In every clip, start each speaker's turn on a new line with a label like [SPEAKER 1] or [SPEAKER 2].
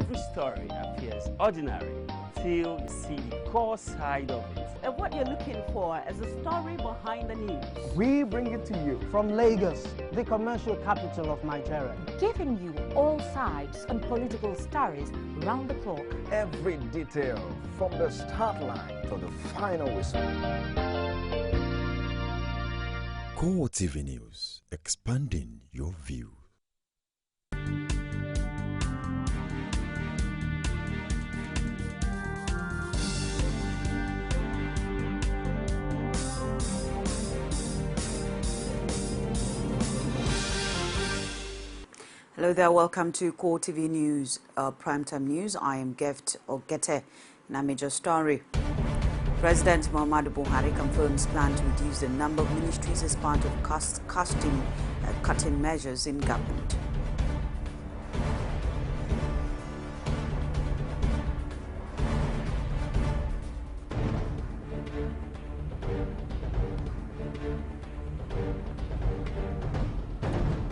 [SPEAKER 1] every story appears ordinary till you see the core side of it.
[SPEAKER 2] And what you're looking for is a story behind the news.
[SPEAKER 3] We bring it to you from Lagos, the commercial capital of Nigeria.
[SPEAKER 4] Giving you all sides and political stories round the clock.
[SPEAKER 5] Every detail from the start line to the final whistle.
[SPEAKER 6] Core TV News, expanding your view.
[SPEAKER 7] Hello there, welcome to Core TV News, Primetime News. I am Gift Ogete, and a major story. President Muhammadu Buhari confirms plan to reduce the number of ministries as part of cutting measures in government.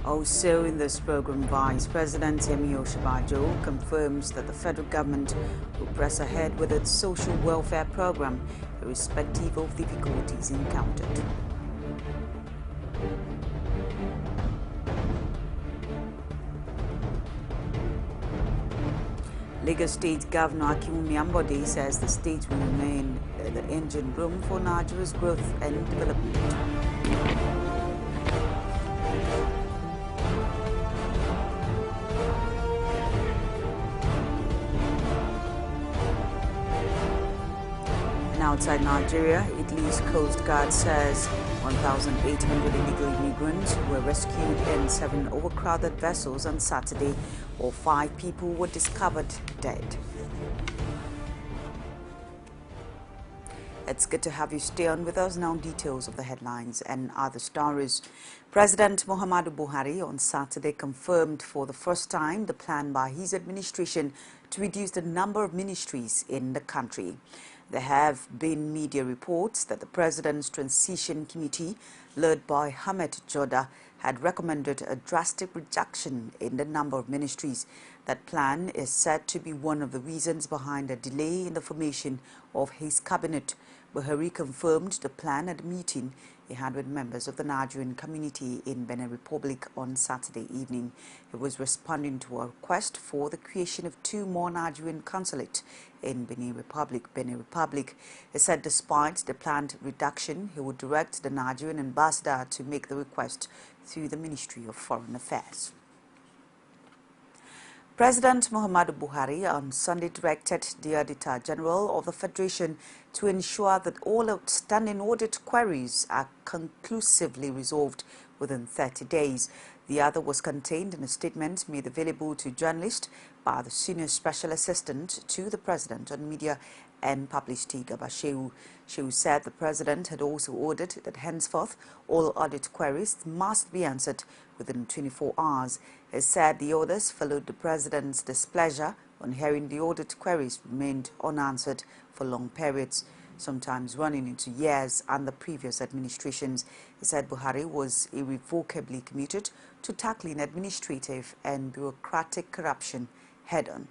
[SPEAKER 7] Also in this program, Vice President Yemi Osinbajo confirms that the federal government will press ahead with its social welfare program, irrespective of difficulties encountered. Lagos State Governor Akinwumi Ambode says the state will remain the engine room for Nigeria's growth and development. Outside Nigeria, Italy's Coast Guard says 1,800 illegal immigrants were rescued in 7 overcrowded vessels on Saturday, while 5 people were discovered dead. It's good to have you stay on with us. Now, details of the headlines and other stories. President Muhammadu Buhari on Saturday confirmed for the first time the plan by his administration to reduce the number of ministries in the country. There have been media reports that the President's Transition Committee, led by Ahmed Joda, had recommended a drastic reduction in the number of ministries. That plan is said to be one of the reasons behind a delay in the formation of his cabinet. Buhari confirmed the plan at a meeting he had with members of the Nigerian community in Benin Republic on Saturday evening. He was responding to a request for the creation of 2 more Nigerian consulates in Benin Republic. He said despite the planned reduction, he would direct the Nigerian ambassador to make the request through the Ministry of Foreign Affairs. President Muhammadu Buhari on Sunday directed the Auditor General of the Federation to ensure that all outstanding audit queries are conclusively resolved within 30 days. The other was contained in a statement made available to journalists by the Senior Special Assistant to the President on Media and Publicity, Garba Shehu. Shehu said the President had also ordered that henceforth all audit queries must be answered within 24 hours. He said the orders followed the President's displeasure on hearing the audit queries remained unanswered for long periods, sometimes running into years under previous administrations. He said Buhari was irrevocably committed to tackling administrative and bureaucratic corruption head-on.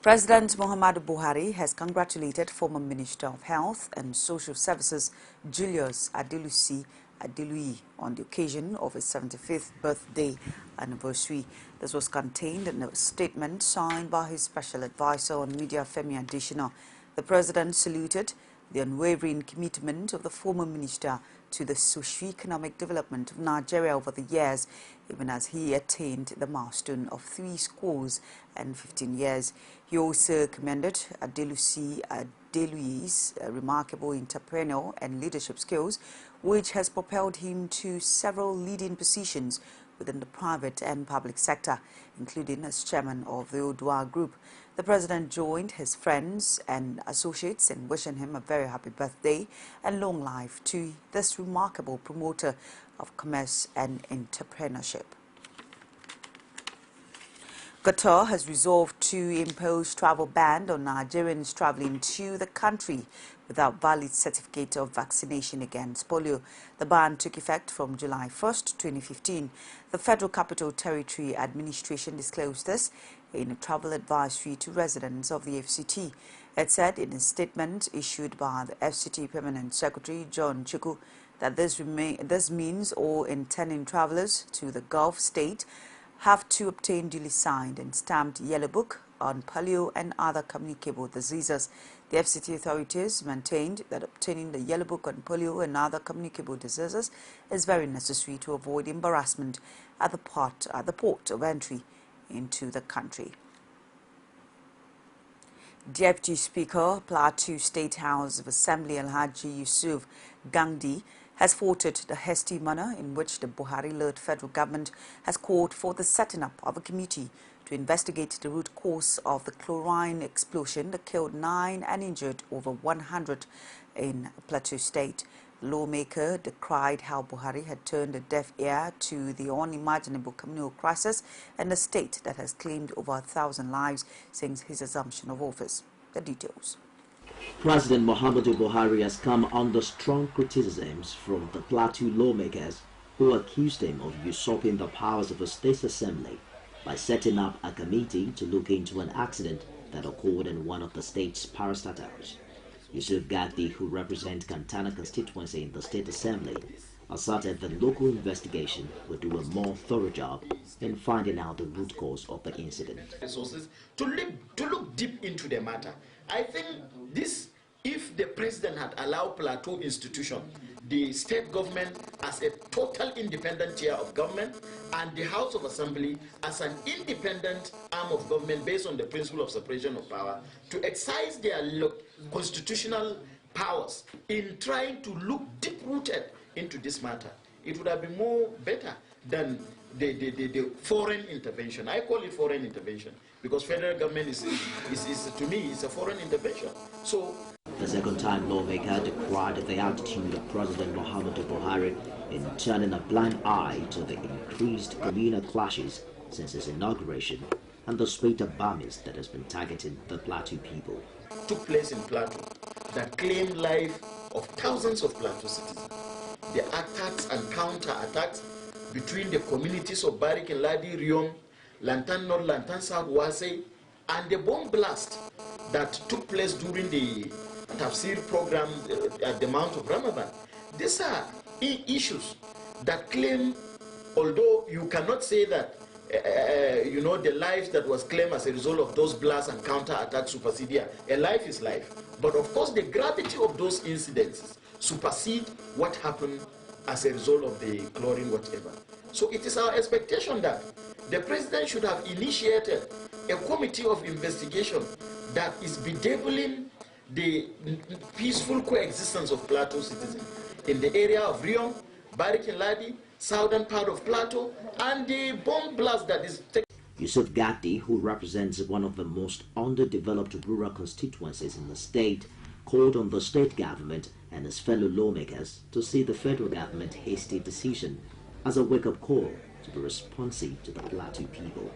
[SPEAKER 7] President Muhammadu Buhari has congratulated former Minister of Health and Social Services Julius Adelusi Adeluyi on the occasion of his 75th birthday anniversary. This was contained in a statement signed by his special advisor on media, Femi Adesina. The President saluted the unwavering commitment of the former minister to the socio-economic development of Nigeria over the years, even as he attained the milestone of 15 years. He also commended Adelusi Adeluyi's remarkable entrepreneurial and leadership skills, which has propelled him to several leading positions within the private and public sector, including as chairman of the Odua Group. The President joined his friends and associates in wishing him a very happy birthday and long life to this remarkable promoter of commerce and entrepreneurship. Qatar has resolved to impose travel ban on Nigerians traveling to the country without valid certificate of vaccination against polio. The ban took effect from July 1st, 2015. The Federal Capital Territory Administration disclosed this in a travel advisory to residents of the FCT. It said in a statement issued by the FCT Permanent Secretary John Chukwu that this means all intending travelers to the Gulf state have to obtain duly signed and stamped yellow book on polio and other communicable diseases. The FCT authorities maintained that obtaining the yellow book on polio and other communicable diseases is very necessary to avoid embarrassment at the port of entry into the country. Deputy Speaker, Plateau State House of Assembly Alhaji Yusuf Gandhi has faulted the hasty manner in which the Buhari-led federal government has called for the setting up of a committee to investigate the root cause of the chlorine explosion that killed 9 and injured over 100 in Plateau State. The lawmaker decried how Buhari had turned a deaf ear to the unimaginable communal crisis in a state that has claimed over 1,000 lives since his assumption of office. The details.
[SPEAKER 8] President Muhammadu Buhari has come under strong criticisms from the Plateau lawmakers who accused him of usurping the powers of the state assembly by setting up a committee to look into an accident that occurred in one of the state's parastatals. Yusuf Gandhi, who represents Kantana constituency in the state assembly, asserted the local investigation will do a more thorough job in finding out the root cause of the incident.
[SPEAKER 9] Resources to look deep into the matter. I think this, if the president had allowed Plateau institution, the state government as a total independent tier of government, and the House of Assembly as an independent arm of government based on the principle of separation of power, to exercise their constitutional powers in trying to look deep-rooted into this matter, it would have been more better than the foreign intervention. I call it foreign intervention because federal government is to me, is a foreign intervention. So
[SPEAKER 8] the second-time lawmaker decried the attitude of President Muhammadu Buhari in turning a blind eye to the increased communal clashes since his inauguration and the spate of bombings that has been targeting the Plateau people.
[SPEAKER 9] Took place in Plateau that claimed life of thousands of Plateau citizens. The attacks and counter-attacks between the communities of Barrick and Ladi, Riom, Lantan North, Lantan South, Wase, and the bomb blast that took place during the Tafsir program at the Mount of Ramadan. These are issues that claim, although you cannot say that the lives that was claimed as a result of those blasts and counter-attacks supersede. A life is life. But of course, the gravity of those incidents supersede what happened as a result of the chlorine whatever. So it is our expectation that the president should have initiated a committee of investigation that is bedeviling the peaceful coexistence of Plateau citizens in the area of Riom, Barrick and Ladi, southern part of Plateau, and the bomb blast that is taking.
[SPEAKER 8] Yusuf Gandhi, who represents one of the most underdeveloped rural constituencies in the state, called on the state government and his fellow lawmakers to see the federal government's hasty decision as a wake-up call to be responsive to the Plateau people.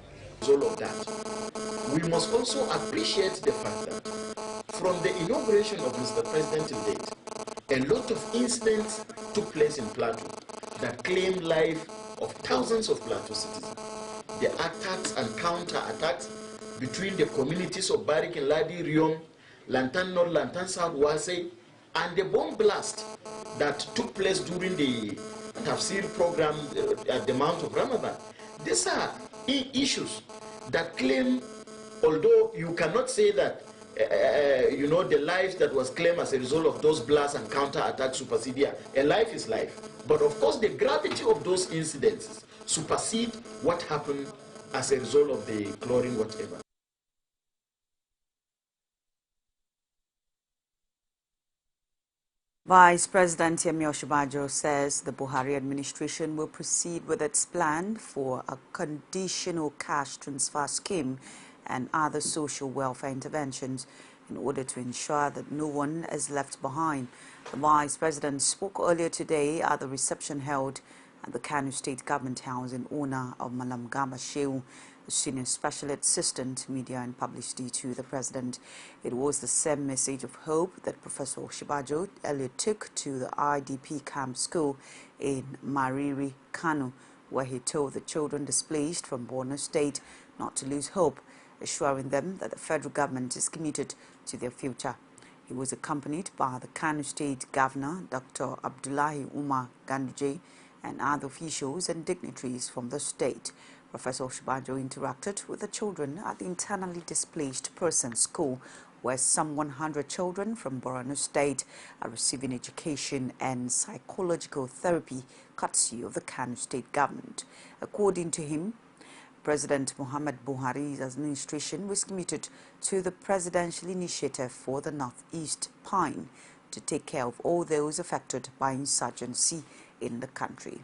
[SPEAKER 9] All of that, we must also appreciate the fact that from the inauguration of Mr. President to date, a lot of incidents took place in Plateau that claimed life of thousands of Plateau citizens. The attacks and counter-attacks between the communities of Barrick and Ladi, Riom, Lantan North, Lantan South, Wase, and the bomb blast that took place during the Tafsir program at the Mount of Ramadan. These are issues that claim, although you cannot say that the lives that was claimed as a result of those blasts and counter-attacks supersede. A life is life. But of course, the gravity of those incidents supersede what happened as a result of the chlorine whatever.
[SPEAKER 7] Vice President Yemi Osinbajo says the Buhari administration will proceed with its plan for a conditional cash transfer scheme and other social welfare interventions in order to ensure that no one is left behind. The Vice President spoke earlier today at the reception held at the Kano State Government House in honor of Malam Gamba Shehu, the Senior Special Assistant Media and Publicity to the President. It was the same message of hope that Professor Osinbajo earlier took to the IDP camp school in Mariri, Kano, where he told the children displaced from Borno State not to lose hope, assuring them that the federal government is committed to their future. He was accompanied by the Kano State Governor, Dr. Abdullahi Umar Ganduje, and other officials and dignitaries from the state. Professor Osinbajo interacted with the children at the internally displaced persons school, where some 100 children from Borno State are receiving education and psychological therapy courtesy of the Kano State government. According to him, President Muhammad Buhari's administration was committed to the presidential initiative for the Northeast Pine to take care of all those affected by insurgency in the country.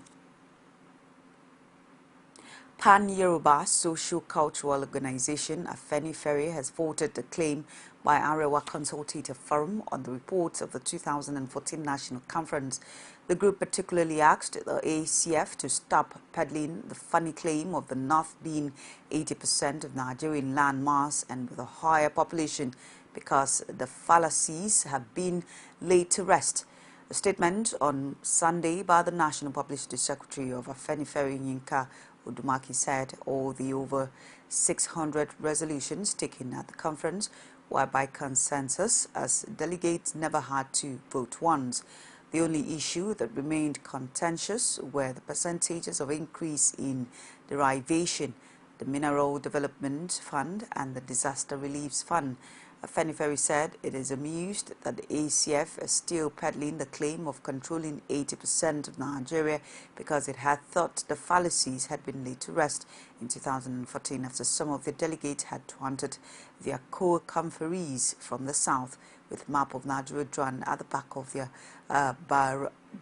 [SPEAKER 7] Pan-Yoruba Socio-Cultural Organization Afenifere has voted the claim by Arewa Consultative Forum on the reports of the 2014 National Conference. The group particularly asked the ACF to stop peddling the funny claim of the North being 80% of Nigerian landmass and with a higher population, because the fallacies have been laid to rest. A statement on Sunday by the National Publicity Secretary of Afenifere, Yinka Udumaki, said all the over 600 resolutions taken at the conference were by consensus, as delegates never had to vote once. The only issue that remained contentious were the percentages of increase in derivation, the Mineral Development Fund and the Disaster Relief Fund. Afenifere said it is amused that the ACF is still peddling the claim of controlling 80% of Nigeria, because it had thought the fallacies had been laid to rest in 2014 after some of the delegates had wanted their co-conferees from the south with map of Nigeria drawn at the back of their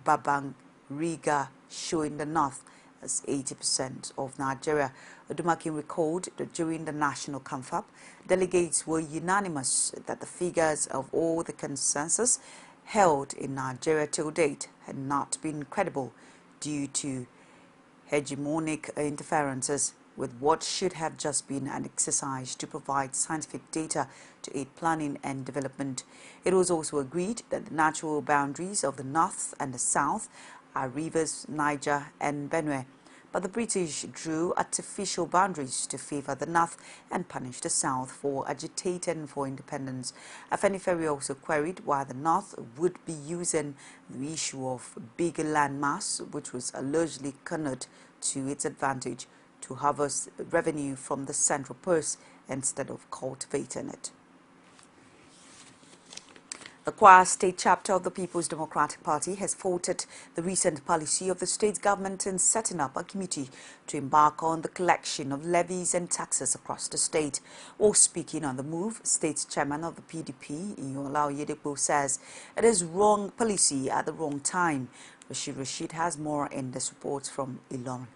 [SPEAKER 7] Babangriga, showing the north as 80% of Nigeria. Udumaki recalled that during the national confab, delegates were unanimous that the figures of all the consensus held in Nigeria till date had not been credible due to hegemonic interferences with what should have just been an exercise to provide scientific data to aid planning and development. It was also agreed that the natural boundaries of the north and the south are rivers Niger and Benue, but the British drew artificial boundaries to favor the north and punish the south for agitating for independence. Afenifere also queried why the north would be using the issue of bigger landmass, which was allegedly cornered to its advantage, to harvest revenue from the central purse instead of cultivating it. The Kwara State chapter of the People's Democratic Party has faulted the recent policy of the state government in setting up a committee to embark on the collection of levies and taxes across the state. While speaking on the move, state chairman of the PDP, Iyoola Oyedepo, says it is wrong policy at the wrong time. Rashid has more in this report from Ilorin.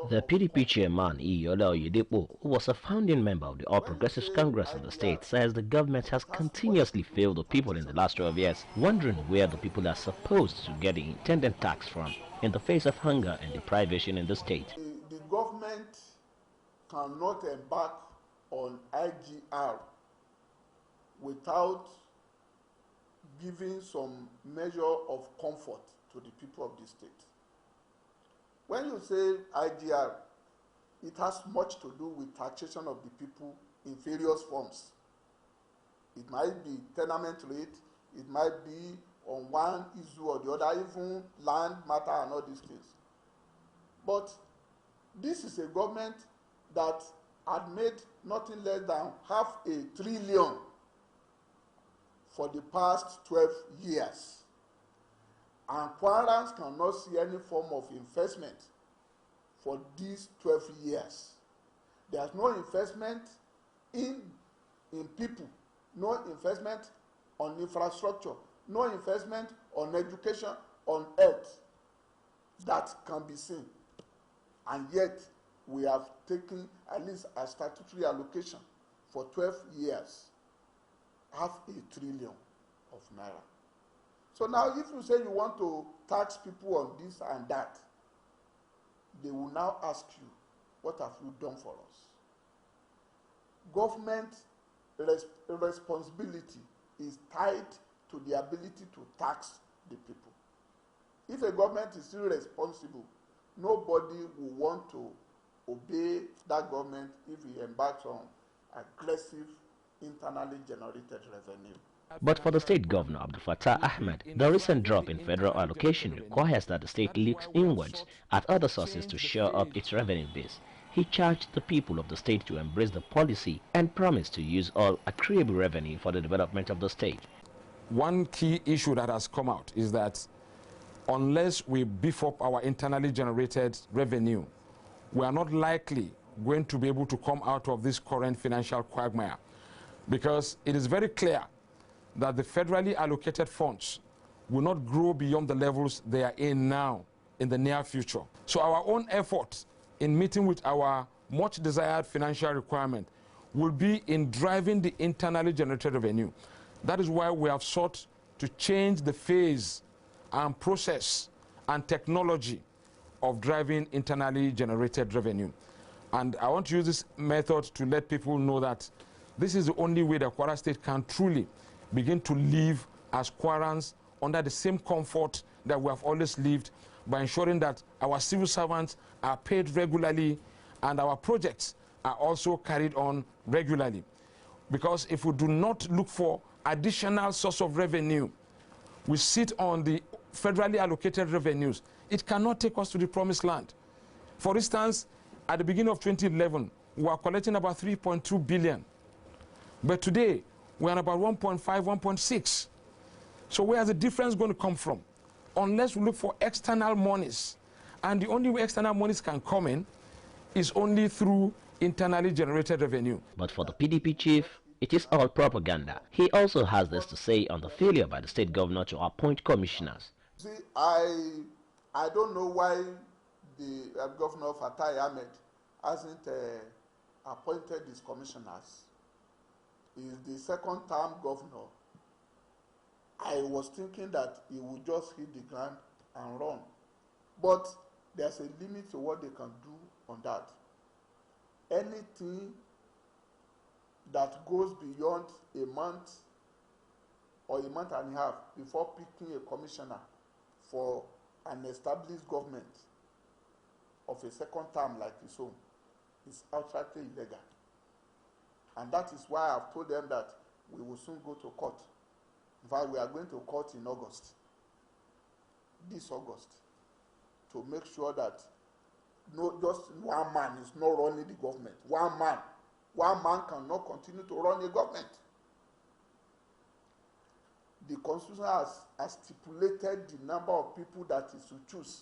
[SPEAKER 10] The PDP chairman, Iyoola Oyedepo, who was a founding member of the All Progressives Congress of the state, says the government has continuously failed the people in the last 12 years, wondering where the people are supposed to get the intended tax from in the face of hunger and deprivation in the state.
[SPEAKER 11] The government cannot embark on IGR without giving some measure of comfort to the people of the state. When you say IGR, it has much to do with taxation of the people in various forms. It might be tenement rate, it might be on one issue or the other, even land matter and all these things. But this is a government that had made nothing less than $500 billion for the past 12 years. And Kwarans cannot see any form of investment for these 12 years. There's no investment in people, no investment on infrastructure, no investment on education, on health that can be seen. And yet, we have taken at least a statutory allocation for 12 years, $500 billion of naira. So now if you say you want to tax people on this and that, they will now ask you, what have you done for us? Government responsibility is tied to the ability to tax the people. If a government is still responsible, nobody will want to obey that government if he embarks on aggressive internally generated revenue.
[SPEAKER 10] But for the state governor, Abdul Fattah Ahmed, the recent drop in federal allocation requires that the state looks inwards at other sources to shore up its revenue base. He charged the people of the state to embrace the policy and promised to use all accruable revenue for the development of the state.
[SPEAKER 12] One key issue that has come out is that unless we beef up our internally generated revenue, we are not likely going to be able to come out of this current financial quagmire, because it is very clear that the federally allocated funds will not grow beyond the levels they are in now in the near future. So our own effort in meeting with our much desired financial requirement will be in driving the internally generated revenue. That is why we have sought to change the phase and process and technology of driving internally generated revenue. And I want to use this method to let people know that this is the only way that Kwara State can truly begin to live as Kwarans under the same comfort that we have always lived, by ensuring that our civil servants are paid regularly and our projects are also carried on regularly. Because if we do not look for additional source of revenue, we sit on the federally allocated revenues, it cannot take us to the promised land. For instance, at the beginning of 2011, we were collecting about 3.2 billion. But today, we're at about 1.5, 1.6. So where is the difference going to come from? Unless we look for external monies. And the only way external monies can come in is only through internally generated revenue.
[SPEAKER 10] But for the PDP chief, it is all propaganda. He also has this to say on the failure by the state governor to appoint commissioners.
[SPEAKER 11] See, I don't know why the Governor Fatai Ahmed hasn't appointed his commissioners. He is the second-term governor. I was thinking that he would just hit the ground and run. But there's a limit to what they can do on that. Anything that goes beyond a month or a month and a half before picking a commissioner for an established government of a second term like his own is outrightly illegal. And that is why I've told them that we will soon go to court. In fact, we are going to court in August, this August, to make sure that just one man is not running the government. One man cannot continue to run a government. The Constitution has stipulated the number of people that is to choose.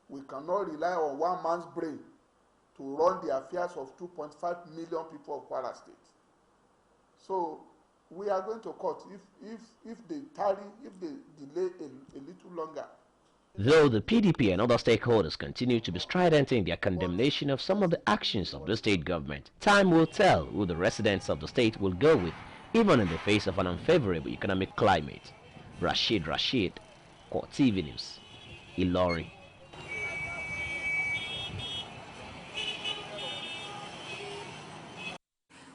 [SPEAKER 11] We cannot rely on one man's brain to run the affairs of 2.5 million people of Kwara State. So we are going to court if they tarry, if they delay a little longer.
[SPEAKER 10] Though the PDP and other stakeholders continue to be strident in their condemnation of some of the actions of the state government, time will tell who the residents of the state will go with, even in the face of an unfavorable economic climate. Rashid, Core TV News, Ilori.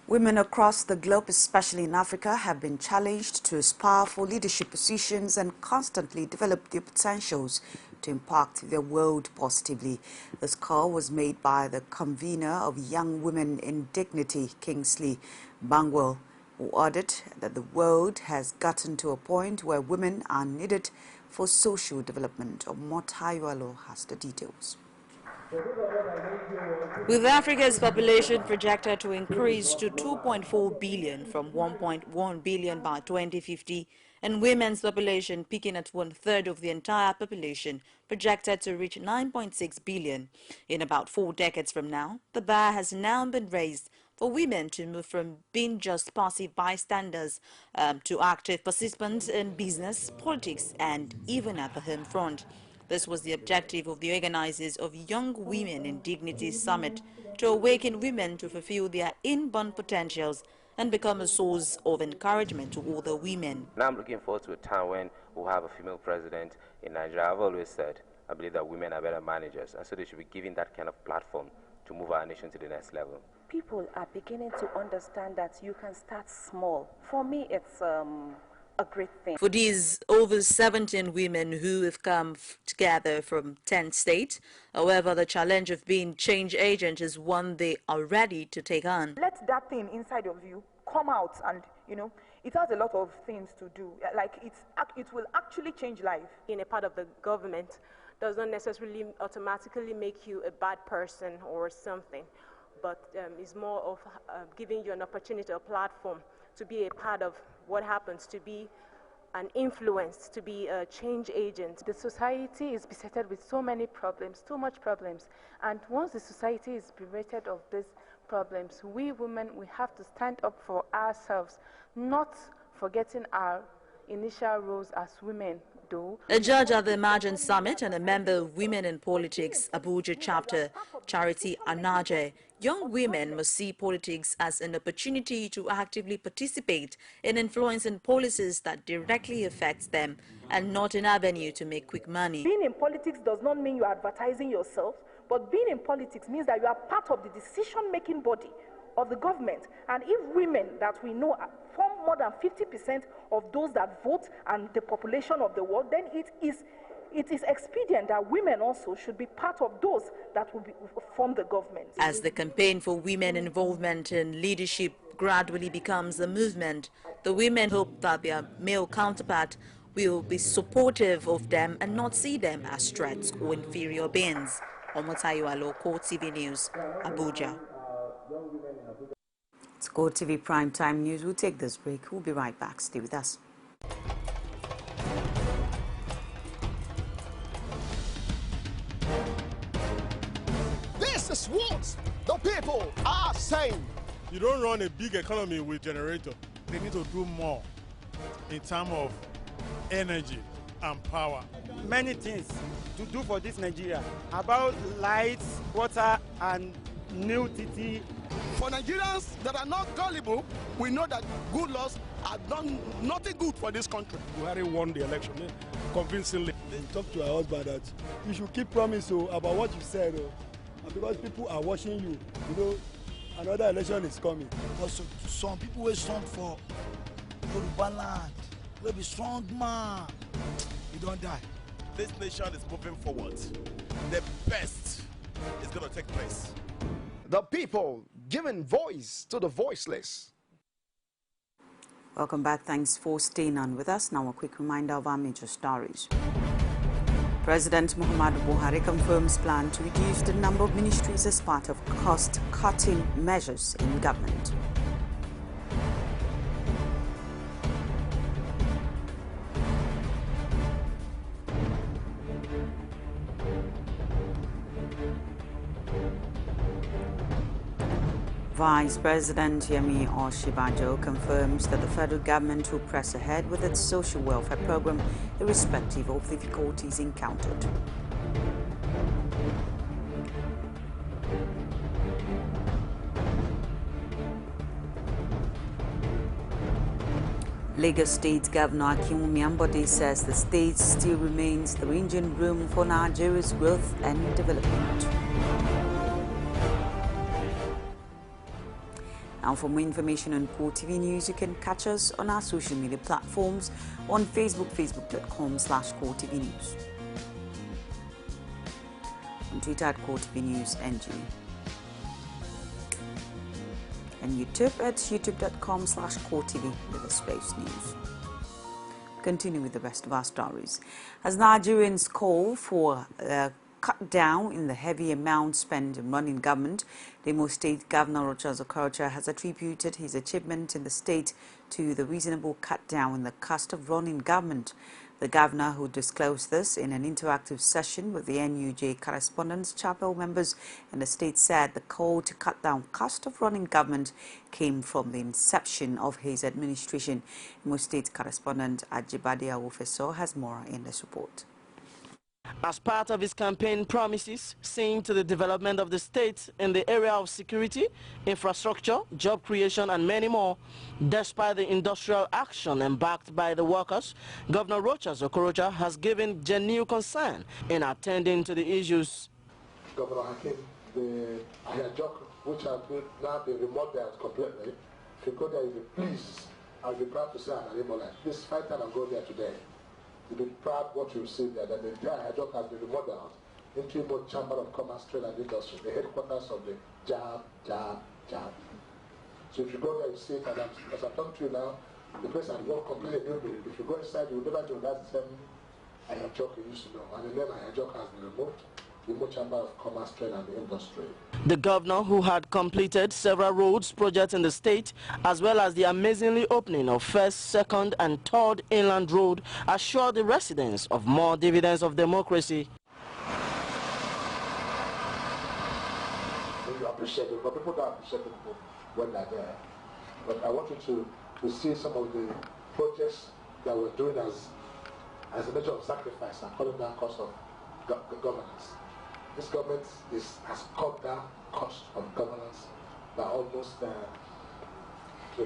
[SPEAKER 7] Women across the globe, especially in Africa, have been challenged to aspire for leadership positions and constantly develop their potentials to impact their world positively. This call was made by the convener of Young Women in Dignity, Kingsley Bangwell, who added that the world has gotten to a point where women are needed for social development. Omotayualo has the details.
[SPEAKER 13] With Africa's population projected to increase to 2.4 billion from 1.1 billion by 2050, and women's population peaking at 1/3 of the entire population, projected to reach 9.6 billion in about 4 decades from now, the bar has now been raised for women to move from being just passive bystanders to active participants in business, politics, and even at the home front. This was the objective of the organizers of Young Women in Dignity Summit, to awaken women to fulfill their inborn potentials and become a source of encouragement to other women.
[SPEAKER 14] Now I'm looking forward to a time when we'll have a female president in Nigeria. I've always said I believe that women are better managers, and so they should be given that kind of platform to move our nation to the next level.
[SPEAKER 15] People are beginning to understand that you can start small. For me, it's a great thing.
[SPEAKER 13] For these over 17 women who have come together from 10 states, however, the challenge of being change agent is one they are ready to take on.
[SPEAKER 16] Let that thing inside of you come out, and it has a lot of things to do. Like it will actually change life.
[SPEAKER 17] Being a part of the government does not necessarily automatically make you a bad person or something, but it's more of giving you an opportunity, a platform to be a part of what happens, to be an influence, to be a change agent.
[SPEAKER 18] The society is besetted with so many problems, too much problems, and once the society is bereft of these problems, we women, we have to stand up for ourselves, not forgetting our initial roles as women.
[SPEAKER 13] A judge at the Emergent Summit and a member of Women in Politics Abuja chapter, Charity Anaje, young women must see politics as an opportunity to actively participate in influencing policies that directly affect them and not an avenue to make quick money.
[SPEAKER 16] Being in politics does not mean you are advertising yourself, but being in politics means that you are part of the decision-making body of the government. And if women that we know form more than 50% of those that vote and the population of the world, then it is expedient that women also should be part of those that will form the government.
[SPEAKER 13] As the campaign for women involvement in leadership gradually becomes a movement, the women hope that their male counterpart will be supportive of them and not see them as threats or inferior beings. Omotayo Alo, Core TV News, Abuja.
[SPEAKER 7] It's Core TV Primetime News. We'll take this break. We'll be right back. Stay with us.
[SPEAKER 19] This is what the people are saying.
[SPEAKER 20] You don't run a big economy with generator. They need to do more in terms of energy and power.
[SPEAKER 21] Many things to do for this Nigeria about lights, water, and new TT.
[SPEAKER 19] For Nigerians that are not gullible, we know that good laws have done nothing good for this country.
[SPEAKER 20] Buhari won the election convincingly.
[SPEAKER 22] Talk to your husband that you should keep promise about what you said, and because people are watching you, another election is coming.
[SPEAKER 23] Also, some people will stand for Yoruba land. Will be strong man. You don't die.
[SPEAKER 24] This nation is moving forward. The best is going to take place.
[SPEAKER 19] The people giving voice to the voiceless.
[SPEAKER 7] Welcome back. Thanks for staying on with us. Now a quick reminder of our major stories. President Muhammadu Buhari confirms plan to reduce the number of ministries as part of cost-cutting measures in government. Vice President Yemi Osinbajo confirms that the federal government will press ahead with its social welfare program irrespective of difficulties encountered. Lagos State Governor Akinwumi Ambode says the state still remains the engine room for Nigeria's growth and development. Now, for more information on Core TV News, you can catch us on our social media platforms on Facebook, facebook.com/Core TV News. On Twitter at Core TV News NG. And YouTube at youtube.com/Core TV with a space news. Continue with the rest of our stories. As Nigerians call for cut down in the heavy amount spent on running government, the Imo State Governor Rochas Okorocha has attributed his achievement in the state to the reasonable cut down in the cost of running government. The governor, who disclosed this in an interactive session with the NUJ Correspondents' Chapel members in the state, said the call to cut down cost of running government came from the inception of his administration. Imo State Correspondent Ajibade Awofeso has more in this report.
[SPEAKER 1] As part of his campaign promises, seeing to the development of the state in the area of security, infrastructure, job creation and many more, despite the industrial action embarked by the workers, Governor Rochas Okorocha has given genuine concern in attending to the issues.
[SPEAKER 2] Governor Hakim, the Ayajok, which have now been remodeled completely, if you go there, you'll be pleased. I'll be proud to say I'm an Ebola. This 5 times I'll go there today. You'll be proud what you see there, that the entire Ayajok has been remodeled into Imo Chamber of Commerce, Trade and Industry, the headquarters of the JAB. So if you go there, you see it, and as I'm talking to you now, the place has gone completely new. If you go inside, you will never know that's the same Ayajok you used to know. And the name Ayajok has been removed. The Imo Chamber of Commerce, Trade and Industry.
[SPEAKER 1] The governor, who had completed several roads projects in the state, as well as the amazingly opening of first, second and third inland road, assured the residents of more dividends of democracy.
[SPEAKER 2] You appreciate it, but people don't appreciate it when they're there. But I want you to see some of the projects that we're doing as a measure of sacrifice and cutting down cost of governance. This government has cut down cost of governance by almost the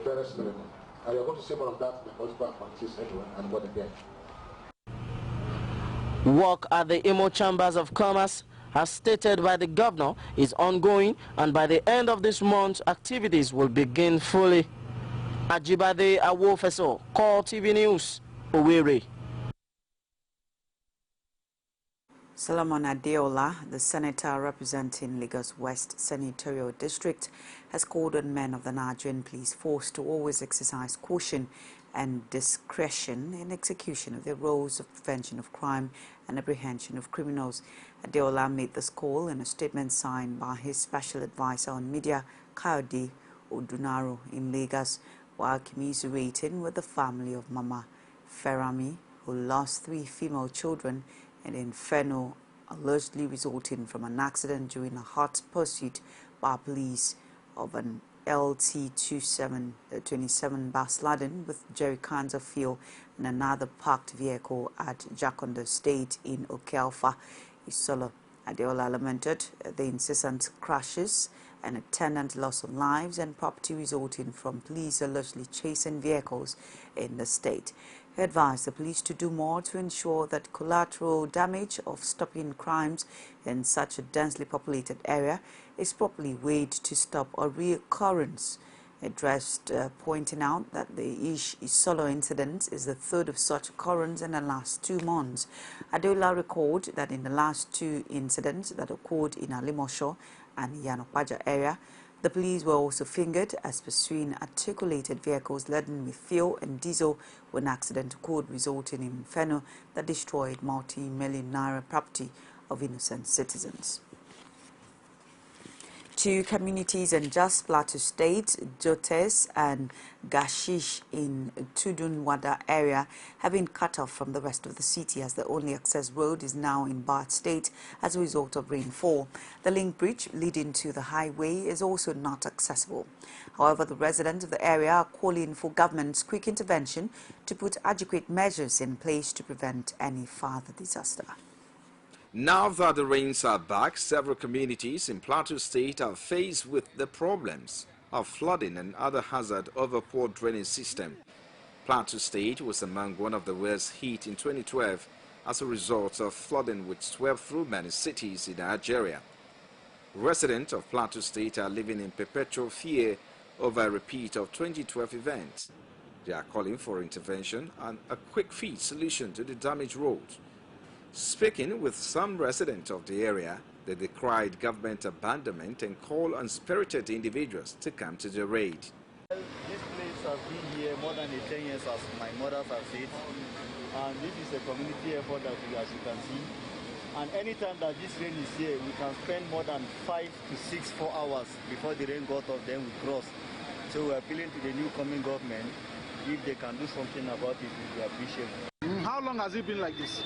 [SPEAKER 2] barest minimum. And you're going to see more of that in the political politics anyway, and what again.
[SPEAKER 1] Work at the Imo Chambers of Commerce, as stated by the governor, is ongoing, and by the end of this month, activities will begin fully. Ajibade Awofeso, Core TV News, Owerri.
[SPEAKER 7] Solomon Adeola, the senator representing Lagos West Senatorial District, has called on men of the Nigerian police force to always exercise caution and discretion in execution of their roles of prevention of crime and apprehension of criminals. Adeola made this call in a statement signed by his special advisor on media, Kayode Odunaro, in Lagos, while commiserating with the family of Mama Ferami, who lost 3 female children in Inferno, allegedly resulting from an accident during a hot pursuit by police of an LT 27 bus laden with jerry cans of fuel and another parked vehicle at Jakondo State in Okealfa, Isolo. Adeola lamented the incessant crashes and attendant loss of lives and property resulting from police allegedly chasing vehicles in the state. He advised the police to do more to ensure that collateral damage of stopping crimes in such a densely populated area is properly weighed to stop a reoccurrence. Addressed pointing out that the Isolo incident is the 3rd of such occurrence in the last 2 months. Adeola recalled that in the last 2 incidents that occurred in Alimosho and Yanopaja area, the police were also fingered as pursuing articulated vehicles laden with fuel and diesel when accident occurred, resulting in inferno that destroyed multi-million naira property of innocent citizens. 2 communities in Jos Plateau State, Jotes and Gashish in Tudunwada area, have been cut off from the rest of the city as the only access road is now in bad state as a result of rainfall. The link bridge leading to the highway is also not accessible. However, the residents of the area are calling for government's quick intervention to put adequate measures in place to prevent any further disaster.
[SPEAKER 3] Now that the rains are back, several communities in Plateau State are faced with the problems of flooding and other hazard of a poor drainage system. Plateau State was among one of the worst hit in 2012 as a result of flooding which swept through many cities in Nigeria. Residents of Plateau State are living in perpetual fear over a repeat of 2012 events. They are calling for intervention and a quick fix solution to the damaged roads. Speaking with some residents of the area, they decried government abandonment and called on spirited individuals to come to the raid.
[SPEAKER 4] This place has been here more than 10 years, as my mother has said, and this is a community effort that as you can see. And anytime that this rain is here, we can spend more than 5 to 4 hours before the rain got off, then we cross. So we are appealing to the new coming government, if they can do something about it, it will be appreciated.
[SPEAKER 19] How long has it been like this?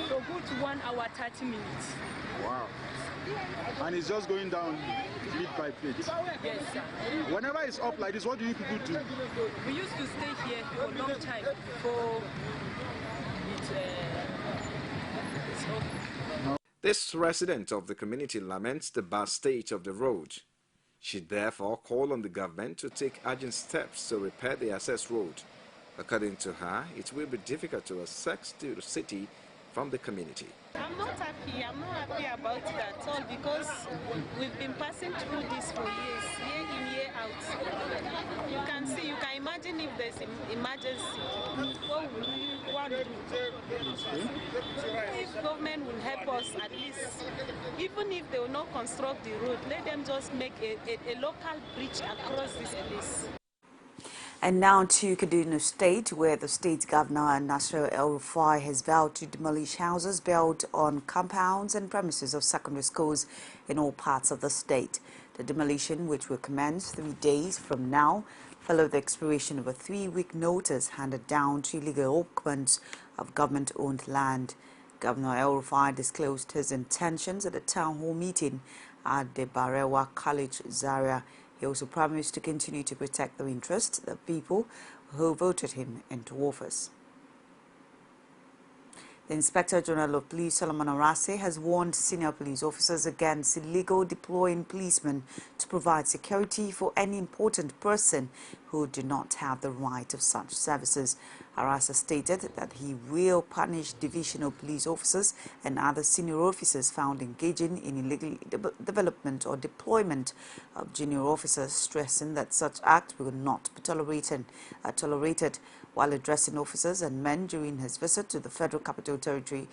[SPEAKER 25] So good 1 hour 30 minutes.
[SPEAKER 19] Wow. And it's just going down bit by bit.
[SPEAKER 25] Yes, sir.
[SPEAKER 19] Whenever it's up like this, what do you people do?
[SPEAKER 25] We used to stay here for a long time before it
[SPEAKER 3] This resident of the community laments the bad state of the road. She therefore called on the government to take urgent steps to repair the access road. According to her, it will be difficult to access to the city from the community.
[SPEAKER 25] I'm not happy. I'm not happy about it at all because we've been passing through this for years, year in, year out. You can see, you can imagine if there's an emergency, what will we want to do? If government will help us at least, even if they will not construct the road, let them just make a local bridge across this place.
[SPEAKER 7] And now to Kaduna State, where the state governor Nasir El-Rufai has vowed to demolish houses built on compounds and premises of secondary schools in all parts of the state. The demolition, which will commence 3 days from now, followed the expiration of a 3-week notice handed down to illegal occupants of government-owned land. Governor El-Rufai disclosed his intentions at a town hall meeting at the Barewa College, Zaria. He also promised to continue to protect the interests of the people who voted him into office. The Inspector General of Police, Solomon Arase, has warned senior police officers against illegal deploying policemen to provide security for any important person who do not have the right of such services. Arase stated that he will punish divisional police officers and other senior officers found engaging in illegal development or deployment of junior officers, stressing that such acts will not be tolerated. While addressing officers and men during his visit to the Federal Capital Territory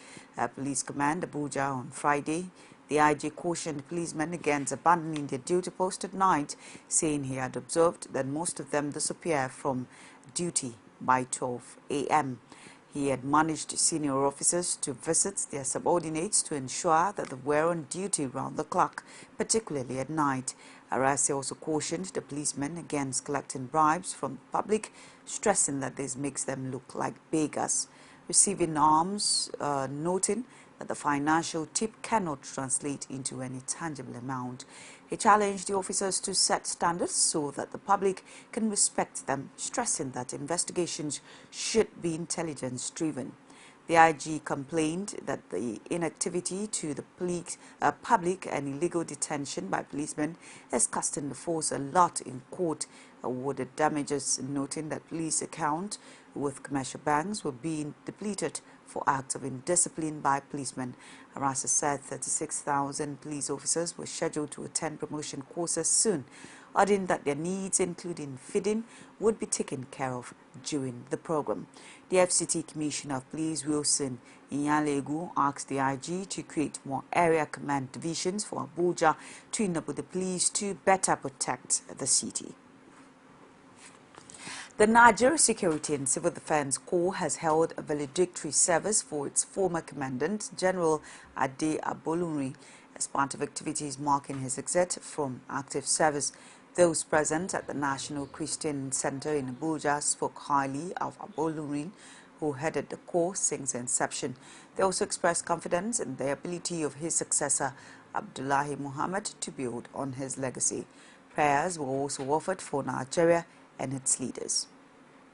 [SPEAKER 7] Police Command, Abuja, on Friday, the IG cautioned policemen against abandoning their duty post at night, saying he had observed that most of them disappear from duty by 12 a.m. He admonished senior officers to visit their subordinates to ensure that they were on duty round the clock, particularly at night. Arase also cautioned the policemen against collecting bribes from the public, stressing that this makes them look like beggars. Receiving alms, noting that the financial tip cannot translate into any tangible amount. He challenged the officers to set standards so that the public can respect them, stressing that investigations should be intelligence-driven. The IG complained that the inactivity to the public and illegal detention by policemen is costing the force a lot in court, awarded damages, noting that police accounts with commercial banks were being depleted for acts of indiscipline by policemen. Arase said 36,000 police officers were scheduled to attend promotion courses soon, adding that their needs, including feeding, would be taken care of during the program. The FCT Commissioner of Police, Wilson Inyalegu, asked the IG to create more area command divisions for Abuja to enable the police to better protect the city. The Nigeria Security and Civil Defense Corps has held a valedictory service for its former Commandant, General Ade Abolunri, as part of activities marking his exit from active service. Those present at the National Christian Center in Abuja spoke highly of Abolunri, who headed the Corps since inception. They also expressed confidence in the ability of his successor, Abdullahi Muhammad, to build on his legacy. Prayers were also offered for Nigeria and its leaders.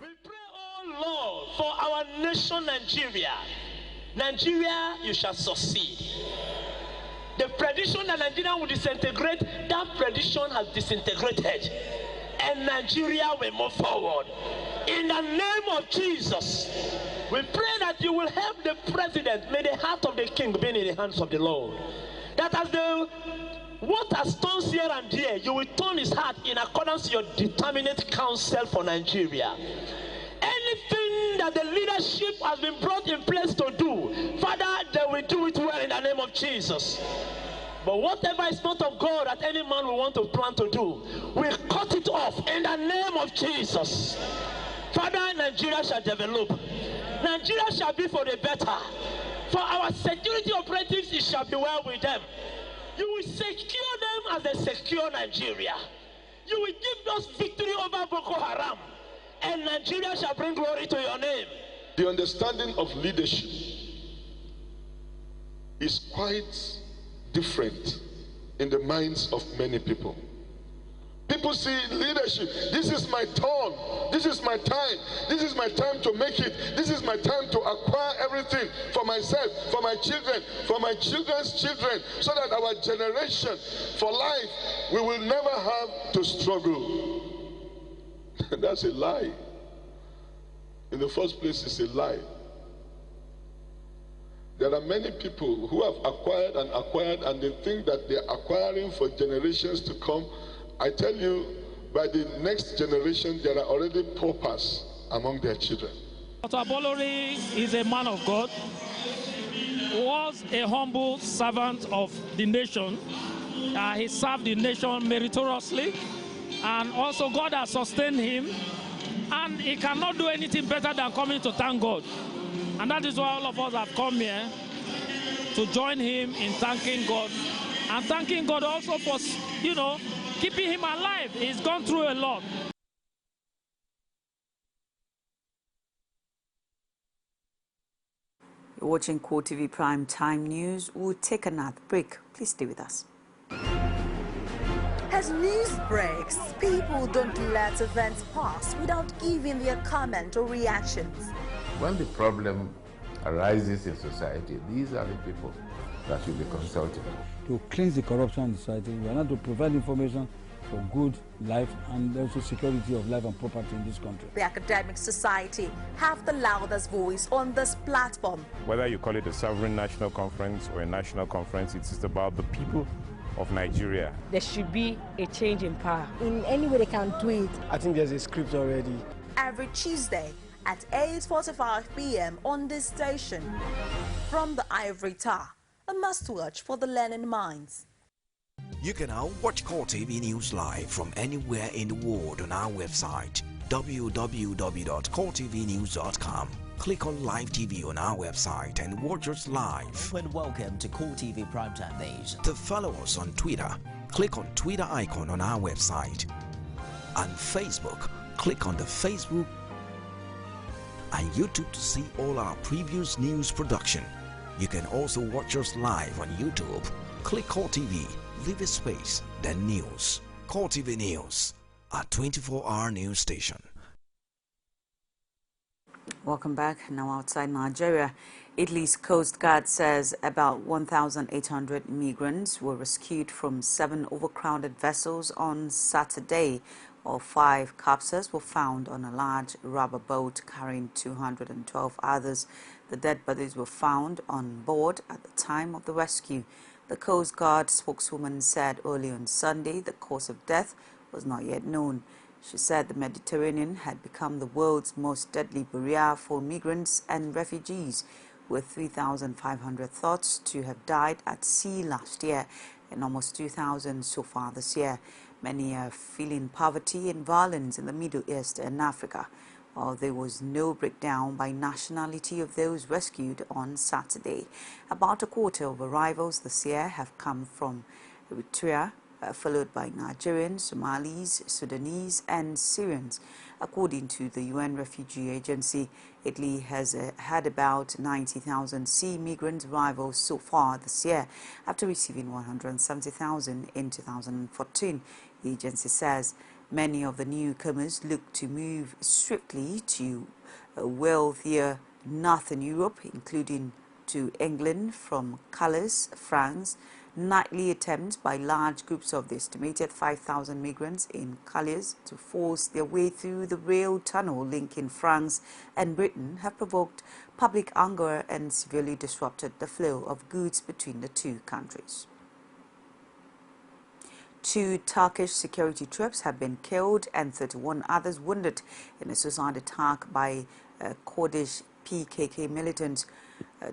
[SPEAKER 5] We pray, oh Lord, for our nation Nigeria. Nigeria, you shall succeed. The prediction that Nigeria will disintegrate, that prediction has disintegrated. And Nigeria will move forward. In the name of Jesus, we pray that you will help the president. May the heart of the king be in the hands of the Lord. That as the water turns here and there, you will turn his heart in accordance to your determinate counsel for Nigeria. Anything that the leadership has been brought in place to do, Father, they will do it well in the name of Jesus. But whatever is not of God that any man will want to plan to do, we cut it off in the name of Jesus. Father, Nigeria shall develop. Nigeria shall be for the better. For our security operatives, it shall be well with them. You will secure them as they secure Nigeria. You will give us victory over Boko Haram. And Nigeria shall bring glory to your name.
[SPEAKER 6] The understanding of leadership is quite different in the minds of many people. People see leadership. This is my turn. This is my time. This is my time to make it. This is my time to acquire everything for myself, for my children, for my children's children, so that our generation for life, we will never have to struggle. That's a lie. In the first place, it's a lie. There are many people who have acquired, and they think that they're acquiring for generations to come. I tell you, by the next generation, there are already paupers among their children.
[SPEAKER 8] Dr. Abolore is a man of God, was a humble servant of the nation. He served the nation meritoriously, and also God has sustained him, and he cannot do anything better than coming to thank God. And that is why all of us have come here to join him in thanking God, and thanking God also for, keeping him alive. He's gone through a lot.
[SPEAKER 7] You're watching Core TV Prime Time News. We'll take another break. Please stay with us.
[SPEAKER 9] As news breaks, people don't let events pass without giving their comment or reactions.
[SPEAKER 10] When the problem arises in society, these are the people that should be consulted.
[SPEAKER 11] To cleanse the corruption in society, we are not to provide information for good life and also security of life and property in this country.
[SPEAKER 9] The academic society have the loudest voice on this platform.
[SPEAKER 12] Whether you call it a sovereign national conference or a national conference, it's just about the people of Nigeria.
[SPEAKER 26] There should be a change in power. In any way they can do it.
[SPEAKER 11] I think there's a script already.
[SPEAKER 9] Every Tuesday at 8:45 p.m. on this station. From the Ivory Tower, a must-watch for the learning minds.
[SPEAKER 27] You can now watch Core TV News live from anywhere in the world on our website, www.coretvnews.com. Click on Live TV on our website and watch us live.
[SPEAKER 28] And welcome to Core TV Primetime Days.
[SPEAKER 27] To follow us on Twitter, click on Twitter icon on our website. On Facebook, click on the Facebook and YouTube to see all our previous news production. You can also watch us live on YouTube. Click Core TV, leave a space, then News. Core TV News, a 24-hour news station.
[SPEAKER 7] Welcome back. Now outside Nigeria, Italy's Coast Guard says about 1,800 migrants were rescued from 7 overcrowded vessels on Saturday, while 5 corpses were found on a large rubber boat carrying 212 others. The dead bodies were found on board at the time of the rescue. The Coast Guard spokeswoman said early on Sunday the cause of death was not yet known. She said the Mediterranean had become the world's most deadly barrier for migrants and refugees, with 3,500 thought to have died at sea last year and almost 2,000 so far this year. Many are feeling poverty and violence in the Middle East and Africa, while there was no breakdown by nationality of those rescued on Saturday. About a quarter of arrivals this year have come from Eritrea, followed by Nigerians, Somalis, Sudanese and Syrians. According to the UN Refugee Agency, Italy has had about 90,000 sea migrant arrivals so far this year, after receiving 170,000 in 2014. The agency says many of the newcomers look to move swiftly to wealthier northern Europe, including to England from Calais, France. Nightly attempts by large groups of the estimated 5,000 migrants in Calais to force their way through the rail tunnel linking France and Britain have provoked public anger and severely disrupted the flow of goods between the two countries. 2 Turkish security troops have been killed and 31 others wounded in a suicide attack by Kurdish PKK militants.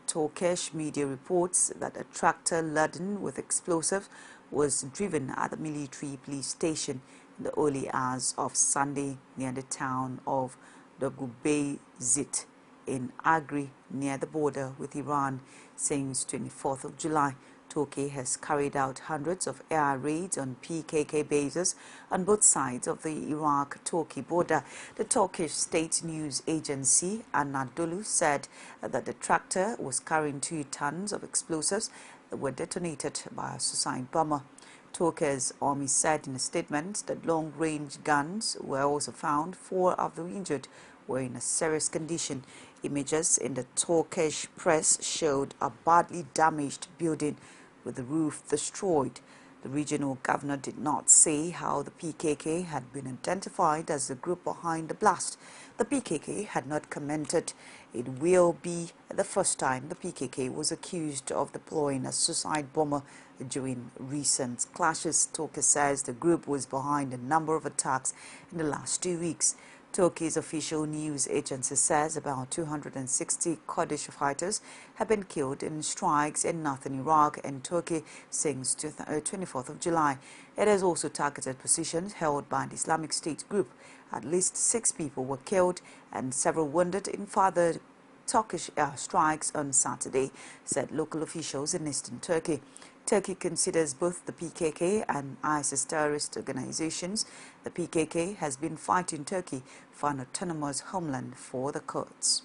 [SPEAKER 7] Turkish media reports that a tractor laden with explosives was driven at the military police station in the early hours of Sunday near the town of Dogubeyzit in Agri, near the border with Iran. Since 24th of July, Turkey has carried out hundreds of air raids on PKK bases on both sides of the Iraq-Turkey border. The Turkish state news agency Anadolu said that the tractor was carrying 2 tons of explosives that were detonated by a suicide bomber. Turkey's army said in a statement that long-range guns were also found. 4 of the injured were in a serious condition. Images in the Turkish press showed a badly damaged building with the roof destroyed. The regional governor did not say how the PKK had been identified as the group behind the blast. The PKK had not commented. It will be the first time the PKK was accused of deploying a suicide bomber during recent clashes. Turkey says the group was behind a number of attacks in the last 2 weeks. Turkey's official news agency says about 260 Kurdish fighters have been killed in strikes in northern Iraq and Turkey since 24th of July. It has also targeted positions held by the Islamic State group. At least 6 people were killed and several wounded in further Turkish air strikes on Saturday, said local officials in eastern Turkey. Turkey considers both the PKK and ISIS terrorist organizations. The PKK has been fighting Turkey for an autonomous homeland for the Kurds.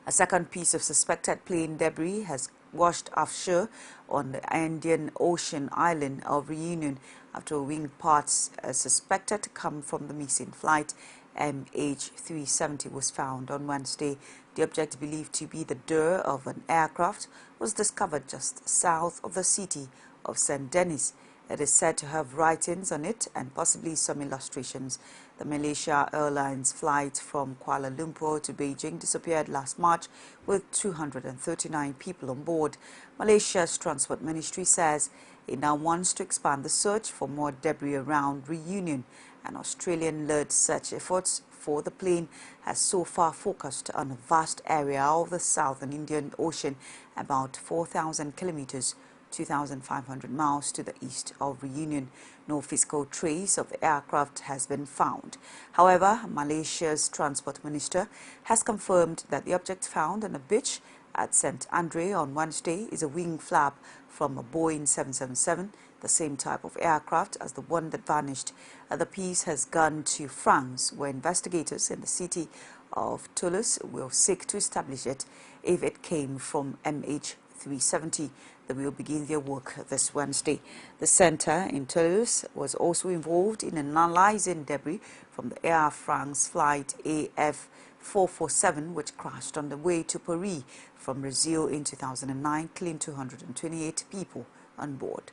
[SPEAKER 7] A second piece of suspected plane debris has washed offshore on the Indian Ocean island of Reunion after wing parts suspected to come from the missing flight MH370 was found on Wednesday. The object, believed to be the door of an aircraft, was discovered just south of the city of St. Denis. It is said to have writings on it and possibly some illustrations. The Malaysia Airlines flight from Kuala Lumpur to Beijing disappeared last March with 239 people on board. Malaysia's Transport Ministry says it now wants to expand the search for more debris around Reunion. An Australian-led search efforts for the plane has so far focused on a vast area of the southern Indian Ocean, about 4,000 kilometers, 2,500 miles to the east of Reunion. No physical trace of the aircraft has been found. However, Malaysia's Transport Minister has confirmed that the object found on a beach at St. Andre on Wednesday is a wing flap from a Boeing 777, the same type of aircraft as the one that vanished. The piece has gone to France, where investigators in the city of Toulouse will seek to establish it if it came from MH370. They will begin their work this Wednesday. The center in Toulouse was also involved in analyzing debris from the Air France flight AF447, which crashed on the way to Paris from Brazil in 2009, killing 228 people on board.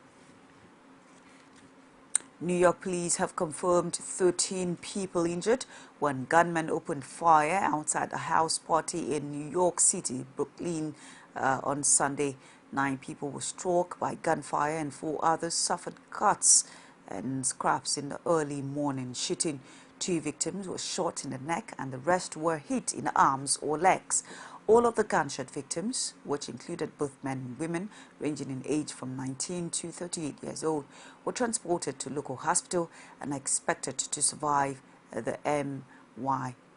[SPEAKER 7] New York police have confirmed 13 people injured when gunmen opened fire outside a house party in New York City, Brooklyn, on Sunday. 9 people were struck by gunfire and 4 others suffered cuts and scraps in the early morning shooting. 2 victims were shot in the neck and the rest were hit in the arms or legs. All of the gunshot victims, which included both men and women ranging in age from 19 to 38 years old, were transported to local hospital and are expected to survive, the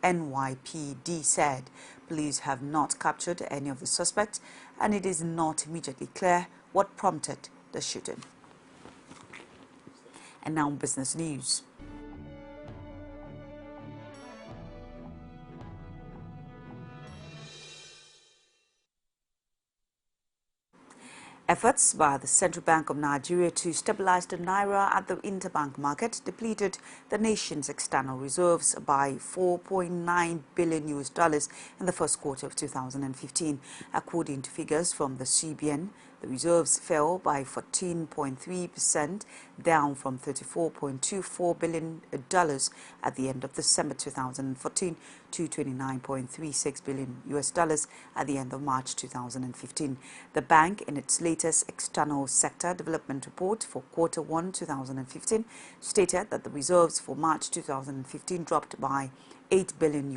[SPEAKER 7] NYPD said. Police have not captured any of the suspects and it is not immediately clear what prompted the shooting. And now business news. Efforts by the Central Bank of Nigeria to stabilize the naira at the interbank market depleted the nation's external reserves by $4.9 billion in the first quarter of 2015. According to figures from the CBN, the reserves fell by 14.3%, down from $34.24 billion at the end of December 2014 to $29.36 billion at the end of March 2015. The bank, in its latest external sector development report for quarter 1 2015, stated that the reserves for March 2015 dropped by $8 billion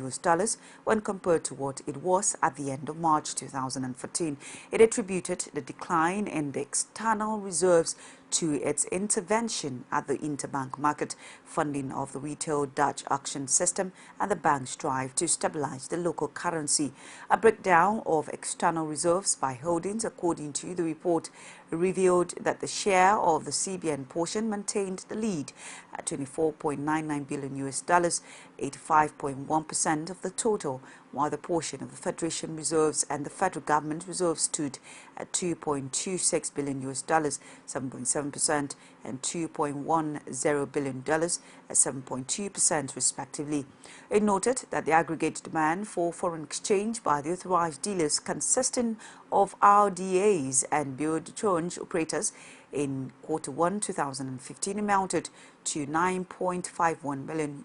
[SPEAKER 7] when compared to what it was at the end of March 2014. It attributed the decline in the external reserves to its intervention at the interbank market, funding of the retail Dutch auction system, and the bank's drive to stabilize the local currency. A breakdown of external reserves by holdings, according to the report, revealed that the share of the CBN portion maintained the lead at $24.99 billion, 85.1% of the total, while the portion of the Federation reserves and the federal government reserves stood at $2.26 billion, 7.7%, and $2.10 billion at 7.2% respectively. It noted that the aggregate demand for foreign exchange by the authorized dealers consisting of RDAs and Bureau de Change operators in Q1 2015 amounted to $9.51 billion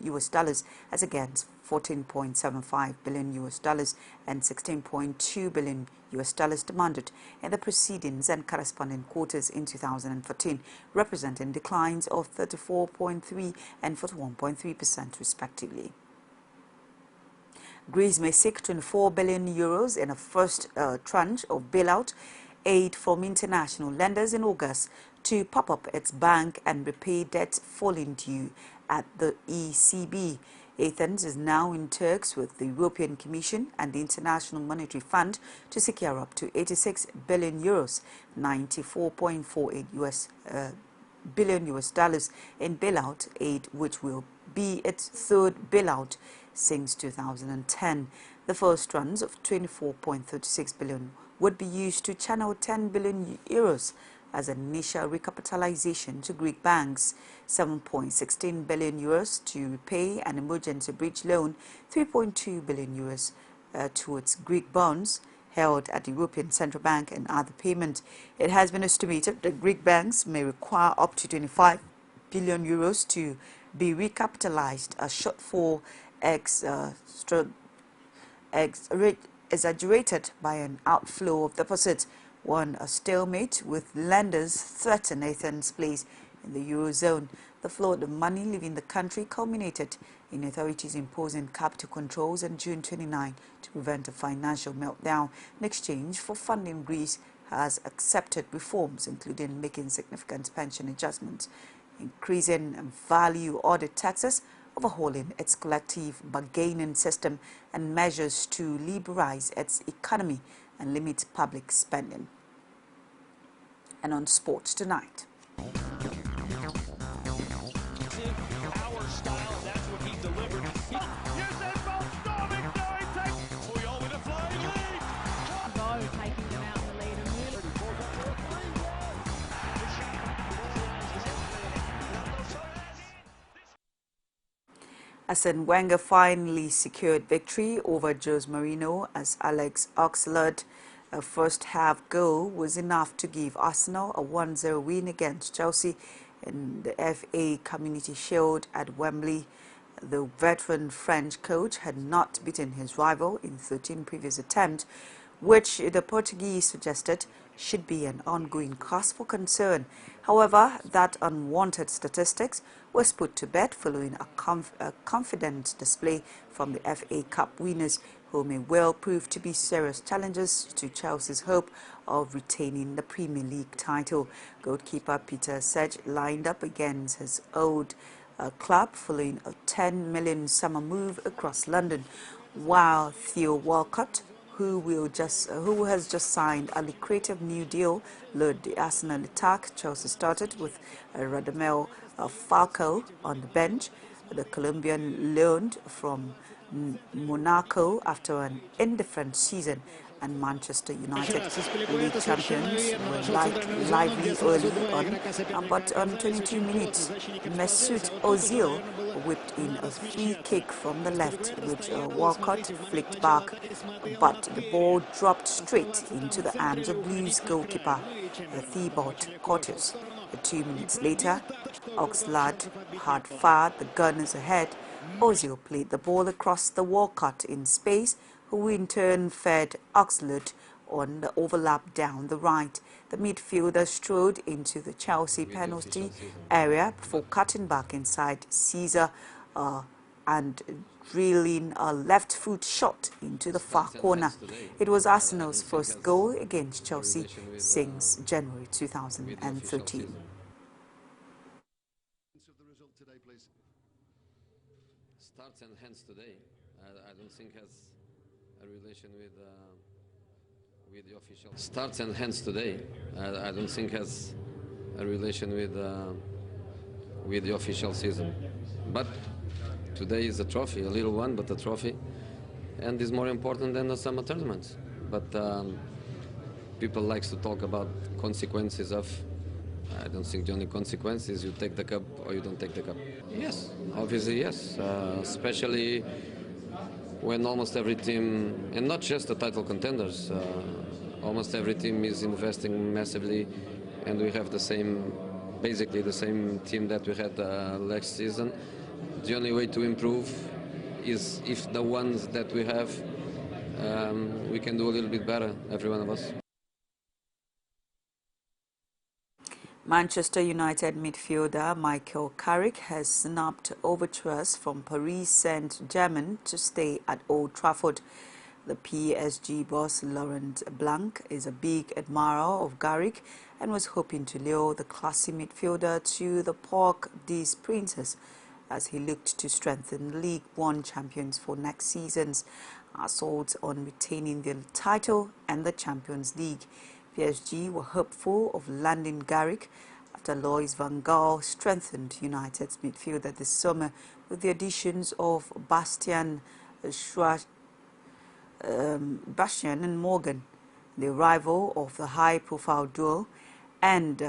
[SPEAKER 7] as against $14.75 billion and $16.2 billion demanded in the preceding and corresponding quarters in 2014, representing declines of 34.3% and 41.3% respectively. Greece may seek €24 billion in a first tranche of bailout aid from international lenders in August to pop up its bank and repay debts falling due at the ECB. Athens is now in talks with the European Commission and the International Monetary Fund to secure up to €86 billion, 94.48 billion in bailout aid, which will be its third bailout since 2010. The first tranche of €24.36 billion would be used to channel €10 billion as an initial recapitalization to Greek banks, €7.16 billion to repay an emergency bridge loan, €3.2 billion towards Greek bonds held at the European Central Bank and other payments. It has been estimated that Greek banks may require up to €25 billion to be recapitalized, a shortfall exaggerated by an outflow of deposits, a stalemate with lenders threaten Athens' place in the Eurozone. The flow of money leaving the country culminated in authorities imposing capital controls on June 29 to prevent a financial meltdown. In exchange for funding, Greece has accepted reforms, including making significant pension adjustments, increasing value-added taxes, overhauling its collective bargaining system, and measures to liberalize its economy and limit public spending. And on sports tonight. Arsene Wenger finally secured victory over Jose Mourinho as Alex Oxlade. A first-half goal was enough to give Arsenal a 1-0 win against Chelsea in the FA Community Shield at Wembley. The veteran French coach had not beaten his rival in 13 previous attempts, which the Portuguese suggested should be an ongoing cause for concern. However, that unwanted statistics was put to bed following a confident display from the FA Cup winners, who may well prove to be serious challenges to Chelsea's hope of retaining the Premier League title. Goalkeeper Peter Cech lined up against his old club following a £10 million summer move across London, while Theo Walcott, who has just signed a lucrative new deal, led the Arsenal attack. Chelsea started with Radamel Falcao on the bench. The Colombian loaned from Monaco after an indifferent season, and Manchester United, league champions, were lively early on, but on 22 minutes, Mesut Ozil whipped in a free kick from the left, which Walcott flicked back, but the ball dropped straight into the hands of Blues goalkeeper Thibaut Courtois. 2 minutes later, Oxlade had fired the Gunners ahead. Ozil played the ball across the Walcott in space, who in turn fed Oxlade on the overlap down the right. The midfielder strode into the Chelsea penalty area before cutting back inside Caesar and drilling a left foot shot into the far corner. It was Arsenal's first goal against Chelsea since January 2013.
[SPEAKER 13] Starts and hence today, I don't think has a relation with the official. Starts and hence today, I don't think has a relation with the official season. But today is a trophy, a little one, but a trophy. and is more important than the summer tournaments. But people likes to talk about consequences of. I don't think the only consequence is you take the cup or you don't take the cup. Yes, obviously yes, especially when almost every team, and not just the title contenders, almost every team is investing massively, and we have the same, basically the same team that we had last season. The only way to improve is if the ones that we have, we can do a little bit better, every one of us.
[SPEAKER 7] Manchester United midfielder Michael Carrick has snapped overtures from Paris Saint-Germain to stay at Old Trafford. The PSG boss Laurent Blanc is a big admirer of Carrick and was hoping to lure the classy midfielder to the Parc des Princes as he looked to strengthen League One champions for next season's assault on retaining the title and the Champions League. PSG were hopeful of landing Carrick after Louis van Gaal strengthened United's midfielder this summer with the additions of Bastian and Morgan. The arrival of the high-profile duo and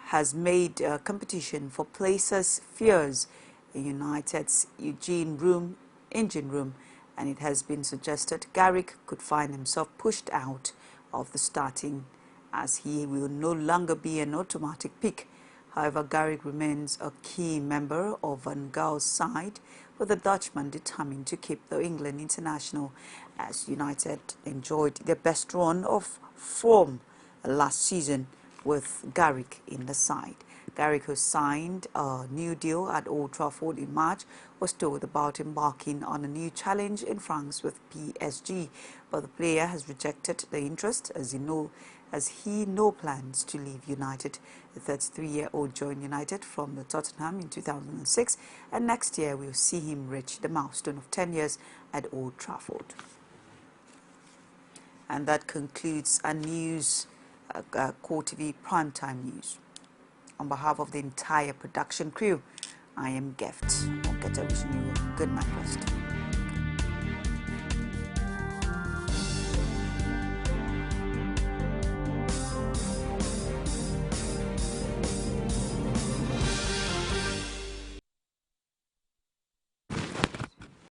[SPEAKER 7] has made competition for places fierce in United's engine room, and it has been suggested Carrick could find himself pushed out of the starting as he will no longer be an automatic pick. However, Carrick remains a key member of Van Gaal's side, with the Dutchman determined to keep the England international as United enjoyed their best run of form last season with Carrick in the side. Carrick, who signed a new deal at Old Trafford in March, was told about embarking on a new challenge in France with PSG, but the player has rejected the interest as he no plans to leave United. The 33-year-old joined United from the Tottenham in 2006, and next year we'll see him reach the milestone of 10 years at Old Trafford. And that concludes our news, Core TV Primetime News. On behalf of the entire production crew, I am Gift. I'll get wishing you a good night rest.